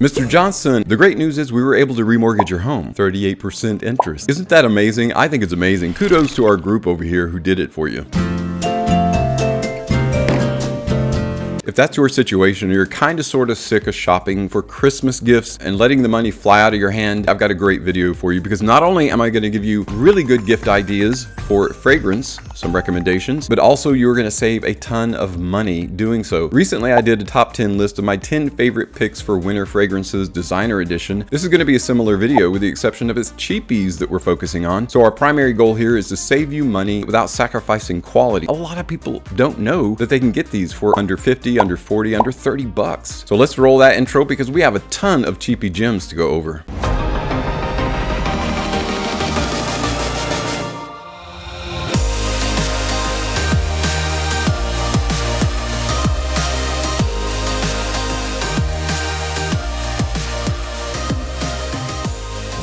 Mr. Johnson, the great news is we were able to remortgage your home. 38% interest. Isn't that amazing? I think it's amazing. Kudos to our group over here who did it for you. If that's your situation, you're kind of sort of sick of shopping for Christmas gifts and letting the money fly out of your hand, I've got a great video for you, because not only am I going to give you really good gift ideas for fragrance, some recommendations, but also you're going to save a ton of money doing so. Recently, I did a top 10 list of my 10 favorite picks for winter fragrances designer edition. This is going to be a similar video with the exception of its cheapies that we're focusing on. So our primary goal here is to save you money without sacrificing quality. A lot of people don't know that they can get these for under 50, under 40, under 30 bucks. So let's roll that intro because we have a ton of cheapie gems to go over.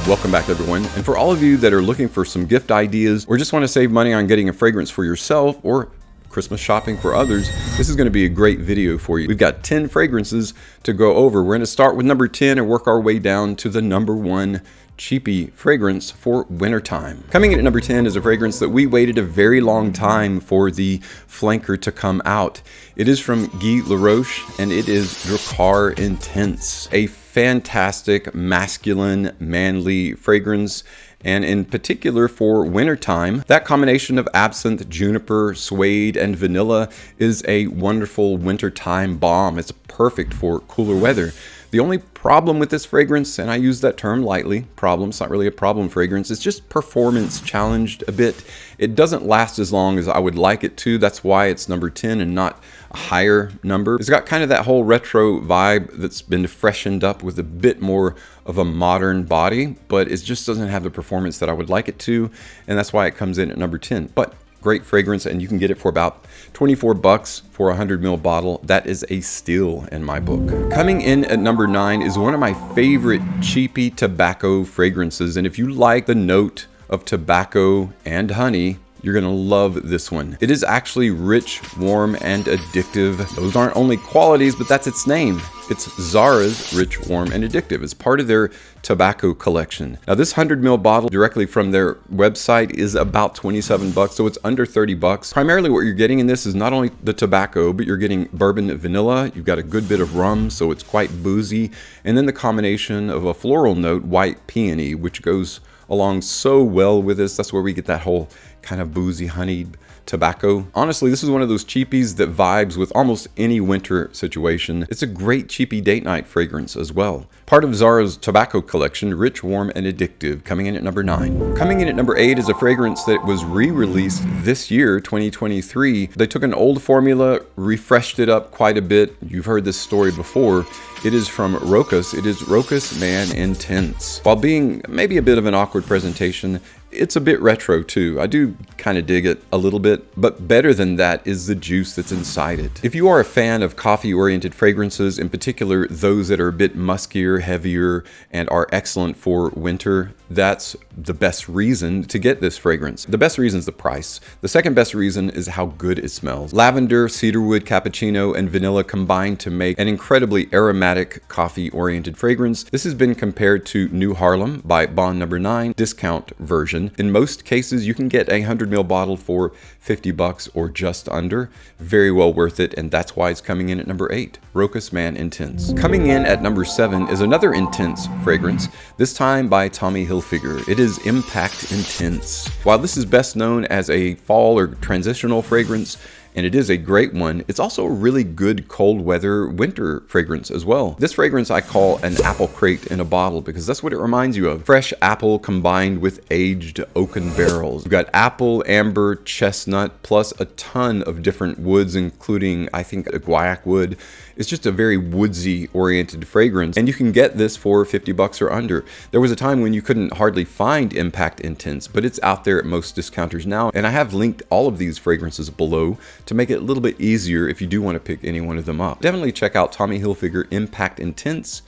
Welcome back, everyone. And for all of you that are looking for some gift ideas or just want to save money on getting a fragrance for yourself or Christmas shopping for others, this is going to be a great video for you. We've got 10 fragrances to go over. We're going to start with number 10 and work our way down to the number 1 cheapie fragrance for wintertime. Coming in at number 10 is a fragrance that we waited a very long time for the flanker to come out. It is from Guy Laroche and it is Drakkar Intense, a fantastic masculine, manly fragrance. And in particular for wintertime, that combination of absinthe, juniper, suede, and vanilla is a wonderful wintertime balm. It's perfect for cooler weather. The only problem with this fragrance, and I use that term lightly, problem, it's not really a problem fragrance, it's just performance challenged a bit. It doesn't last as long as I would like it to. That's why it's number 10 and not a higher number. It's got kind of that whole retro vibe that's been freshened up with a bit more of a modern body, but it just doesn't have the performance that I would like it to, and that's why it comes in at number 10. But great fragrance, and you can get it for about 24 bucks for a 100ml bottle. That is a steal in my book. Coming in at number 9 is one of my favorite cheapie tobacco fragrances, and if you like the note of tobacco and honey, you're gonna love this one. It is actually rich, warm, and addictive. Those aren't only qualities, but that's its name. It's Zara's Rich, Warm, and Addictive. It's part of their tobacco collection. Now this 100ml bottle directly from their website is about 27 bucks, so it's under 30 bucks. Primarily what you're getting in this is not only the tobacco, but you're getting bourbon vanilla. You've got a good bit of rum, so it's quite boozy. And then the combination of a floral note, white peony, which goes along so well with this. That's where we get that whole kind of boozy honeyed tobacco. Honestly, this is one of those cheapies that vibes with almost any winter situation. It's a great cheapie date night fragrance as well. Part of Zara's tobacco collection, Rich, Warm, and Addictive, coming in at number 9. Coming in at number 8 is a fragrance that was re-released this year, 2023. They took an old formula, refreshed it up quite a bit. You've heard this story before. It is from Rokas. It is Rokas Man Intense. While being maybe a bit of an awkward presentation, it's a bit retro too. I do kind of dig it a little bit, but better than that is the juice that's inside it. If you are a fan of coffee-oriented fragrances, in particular those that are a bit muskier, heavier, and are excellent for winter, that's the best reason to get this fragrance. The best reason is the price. The second best reason is how good it smells. Lavender, cedarwood, cappuccino, and vanilla combine to make an incredibly aromatic coffee-oriented fragrance. This has been compared to New Harlem by Bond No. 9 discount version. In most cases, you can get a 100ml bottle for 50 bucks or just under. Very well worth it, and that's why it's coming in at number 8, Rokas Man Intense. Coming in at number 7 is another intense fragrance, this time by Tommy Hilfiger. It is Impact Intense. While this is best known as a fall or transitional fragrance, and it is a great one, it's also a really good cold weather winter fragrance as well. This fragrance I call an apple crate in a bottle because that's what it reminds you of. Fresh apple combined with aged oaken barrels. You've got apple, amber, chestnut, plus a ton of different woods, including I think a guaiac wood. It's just a very woodsy oriented fragrance, and you can get this for 50 bucks or under. There was a time when you couldn't hardly find Impact Intense, but it's out there at most discounters now, and I have linked all of these fragrances below to make it a little bit easier if you do want to pick any one of them up. Definitely check out Tommy Hilfiger Impact Intense,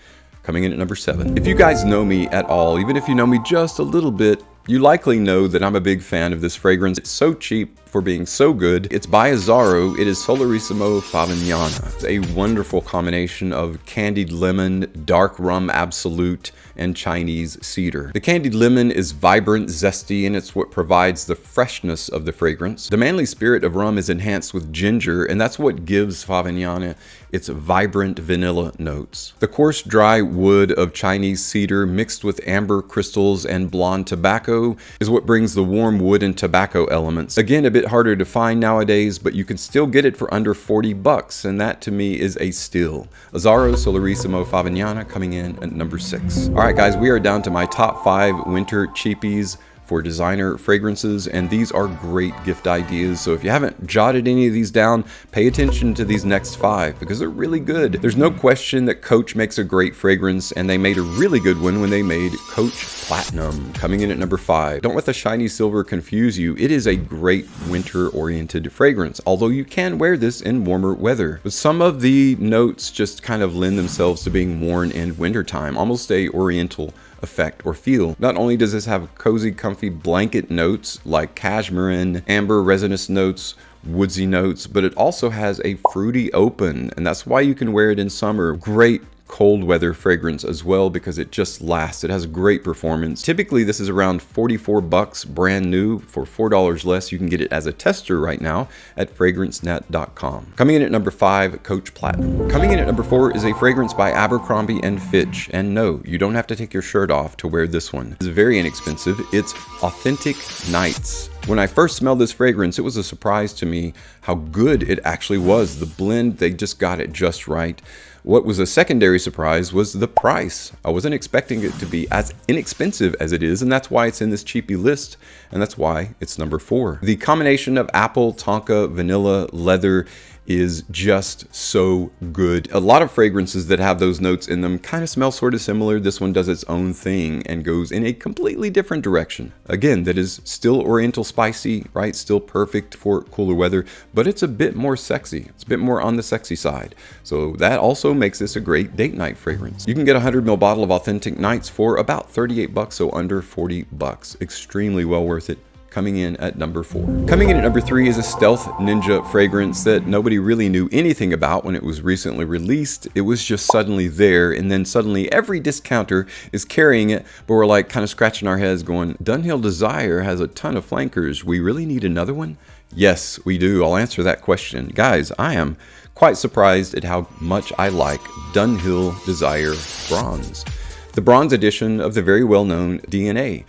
coming in at number 7. If you guys know me at all, even if you know me just a little bit, you likely know that I'm a big fan of this fragrance. It's so cheap for for being so good. It's by Azzaro. It is Solarissimo Favignana. It's a wonderful combination of candied lemon, dark rum absolute, and Chinese cedar. The candied lemon is vibrant, zesty, and it's what provides the freshness of the fragrance. The manly spirit of rum is enhanced with ginger, and that's what gives Favignana its vibrant vanilla notes. The coarse, dry wood of Chinese cedar mixed with amber crystals and blonde tobacco is what brings the warm wood and tobacco elements. Again, a bit harder to find nowadays, but you can still get it for under 40 bucks, and that to me is a steal. Azzaro Solarissimo Favignana coming in at number 6. All right, guys, we are down to my top 5 winter cheapies for designer fragrances, and these are great gift ideas. So if you haven't jotted any of these down, pay attention to these next 5 because they're really good. There's no question that Coach makes a great fragrance, and they made a really good one when they made Coach Platinum, coming in at number 5. Don't let the shiny silver confuse you. It is a great winter-oriented fragrance, although you can wear this in warmer weather. But some of the notes just kind of lend themselves to being worn in wintertime, almost a oriental effect or feel. Not only does this have cozy, comfy blanket notes like cashmere, amber resinous notes, woodsy notes, but it also has a fruity open, and that's why you can wear it in summer. Great cold weather fragrance as well because it just lasts. It has great performance. Typically this is around 44 bucks brand new. For $4 less you can get it as a tester right now at fragrancenet.com. Coming in at number 5, Coach Platinum. Coming in at number 4 is a fragrance by Abercrombie & Fitch, and no, you don't have to take your shirt off to wear this one. It's very inexpensive. It's Authentic Nights. When I first smelled this fragrance, it was a surprise to me how good it actually was. The blend, they just got it just right. What was a secondary surprise was the price. I wasn't expecting it to be as inexpensive as it is, and that's why it's in this cheapie list, and that's why it's number 4. The combination of apple, tonka, vanilla, leather is just so good. A lot of fragrances that have those notes in them kind of smell sort of similar. This one does its own thing and goes in a completely different direction. Again, that is still oriental spicy, right? Still perfect for cooler weather, but it's a bit more sexy. It's a bit more on the sexy side. So that also makes this a great date night fragrance. You can get a 100ml bottle of Authentic Nights for about 38 bucks, so under 40 bucks. Extremely well worth it. Coming in at number 4. Coming in at number 3 is a Stealth Ninja fragrance that nobody really knew anything about when it was recently released. It was just suddenly there, and then suddenly every discounter is carrying it, but we're like kind of scratching our heads going, Dunhill Desire has a ton of flankers. We really need another one? Yes, we do. I'll answer that question. Guys, I am quite surprised at how much I like Dunhill Desire Bronze, the bronze edition of the very well-known DNA.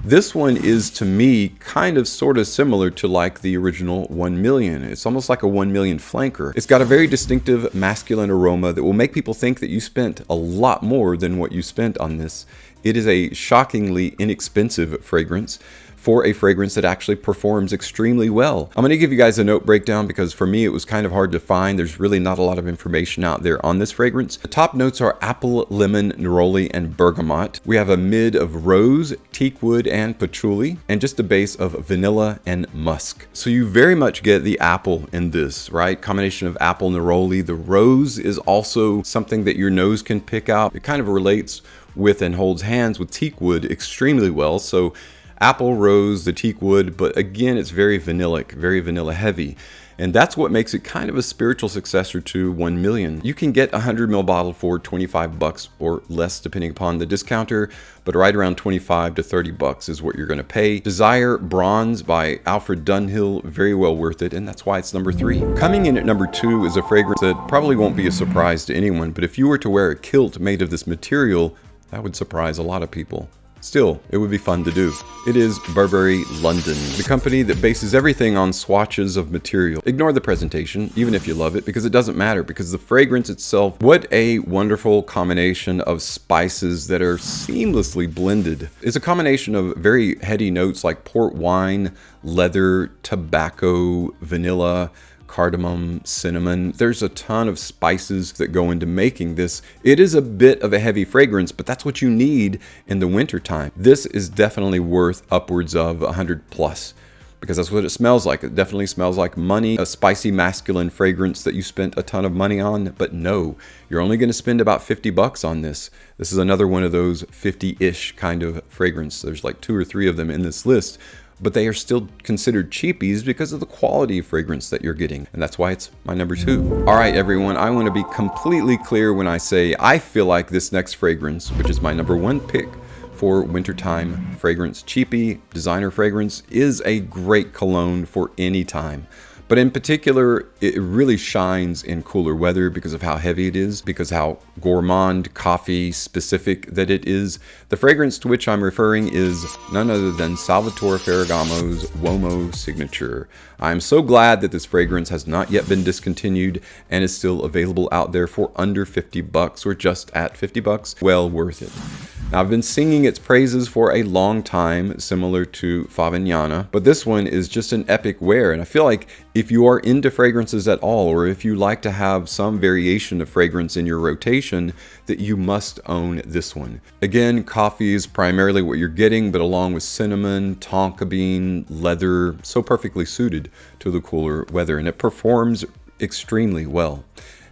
This one is, to me, kind of sort of similar to like the original 1 million. It's almost like a 1 million flanker. It's got a very distinctive masculine aroma that will make people think that you spent a lot more than what you spent on this. It is a shockingly inexpensive fragrance for a fragrance that actually performs extremely well. I'm going to give you guys a note breakdown because for me it was kind of hard to find. There's really not a lot of information out there on this fragrance. The top notes are apple, lemon, neroli, and bergamot. We have a mid of rose, teakwood, and patchouli, and just a base of vanilla and musk. So you very much get the apple in this, right? Combination of apple, neroli. The rose is also something that your nose can pick out. It kind of relates with and holds hands with teakwood extremely well. So apple, rose, the teak wood, but again, it's very vanillic, very vanilla heavy. And that's what makes it kind of a spiritual successor to 1 million. You can get a 100ml bottle for 25 bucks or less depending upon the discounter, but right around 25 to 30 bucks is what you're gonna pay. Desire Bronze by Alfred Dunhill, very well worth it, and that's why it's number 3. Coming in at number 2 is a fragrance that probably won't be a surprise to anyone, but if you were to wear a kilt made of this material, that would surprise a lot of people. Still, it would be fun to do. It is Burberry London, the company that bases everything on swatches of material. Ignore the presentation, even if you love it, because it doesn't matter, because the fragrance itself, what a wonderful combination of spices that are seamlessly blended. It's a combination of very heady notes like port wine, leather, tobacco, vanilla, cardamom, cinnamon. There's a ton of spices that go into making this. It is a bit of a heavy fragrance, but that's what you need in the winter time. This is definitely worth upwards of 100 plus because that's what it smells like. It definitely smells like money, a spicy masculine fragrance that you spent a ton of money on, but no, you're only gonna spend about 50 bucks on this. This is another one of those 50-ish kind of fragrance. There's like 2 or 3 of them in this list. but they are still considered cheapies because of the quality of fragrance that you're getting. And that's why it's my number 2. All right, everyone, I want to be completely clear when I say I feel like this next fragrance, which is my number 1 pick for wintertime fragrance, CHEAPIE designer fragrance, is a great cologne for any time. But in particular, it really shines in cooler weather because of how heavy it is, because how gourmand, coffee specific that it is. The fragrance to which I'm referring is none other than Salvatore Ferragamo's Uomo Signature. I'm so glad that this fragrance has not yet been discontinued and is still available out there for under $50 or just at $50. Well worth it. Now, I've been singing its praises for a long time, similar to Favignana, but this one is just an epic wear, and I feel like if you are into fragrances at all, or if you like to have some variation of fragrance in your rotation, that you must own this one. Again, coffee is primarily what you're getting, but along with cinnamon, tonka bean, leather, so perfectly suited to the cooler weather, and it performs extremely well.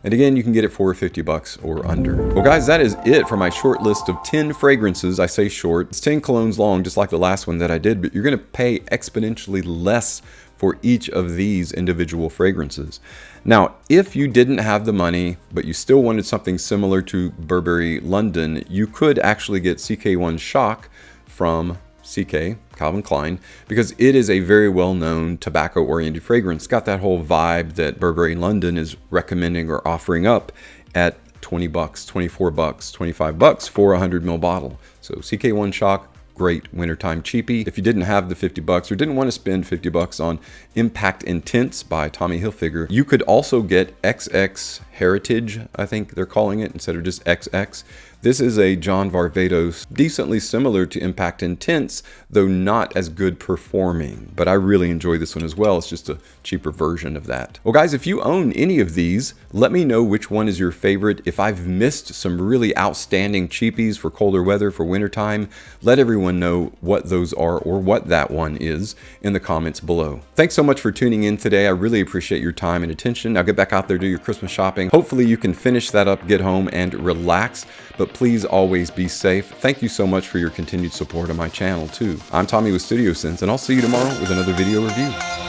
And again, you can get it for $50 or under. Well guys, that is it for my short list of 10 fragrances. I say short, it's 10 colognes long, just like the last one that I did, but you're gonna pay exponentially less for each of these individual fragrances. Now, if you didn't have the money, but you still wanted something similar to Burberry London, you could actually get CK1 Shock from CK, Calvin Klein, because it is a very well-known tobacco-oriented fragrance. It's got that whole vibe that Burberry London is recommending or offering up at $20, $24, $25 for a 100ml bottle. So CK1 Shock, great wintertime cheapie. If you didn't have the $50 or didn't want to spend $50 on Impact Intense by Tommy Hilfiger, you could also get XX Heritage, I think they're calling it, instead of just XX. This is a John Varvatos, decently similar to Impact Intense, though not as good performing. But I really enjoy this one as well. It's just a cheaper version of that. Well guys, if you own any of these, let me know which one is your favorite. If I've missed some really outstanding cheapies for colder weather, for wintertime, let everyone know what those are or what that one is in the comments below. Thanks so much for tuning in today. I really appreciate your time and attention. Now get back out there, do your Christmas shopping. Hopefully you can finish that up, get home and relax. But please always be safe. Thank you so much for your continued support of my channel too. I'm Tommy with Studio Sense, and I'll see you tomorrow with another video review.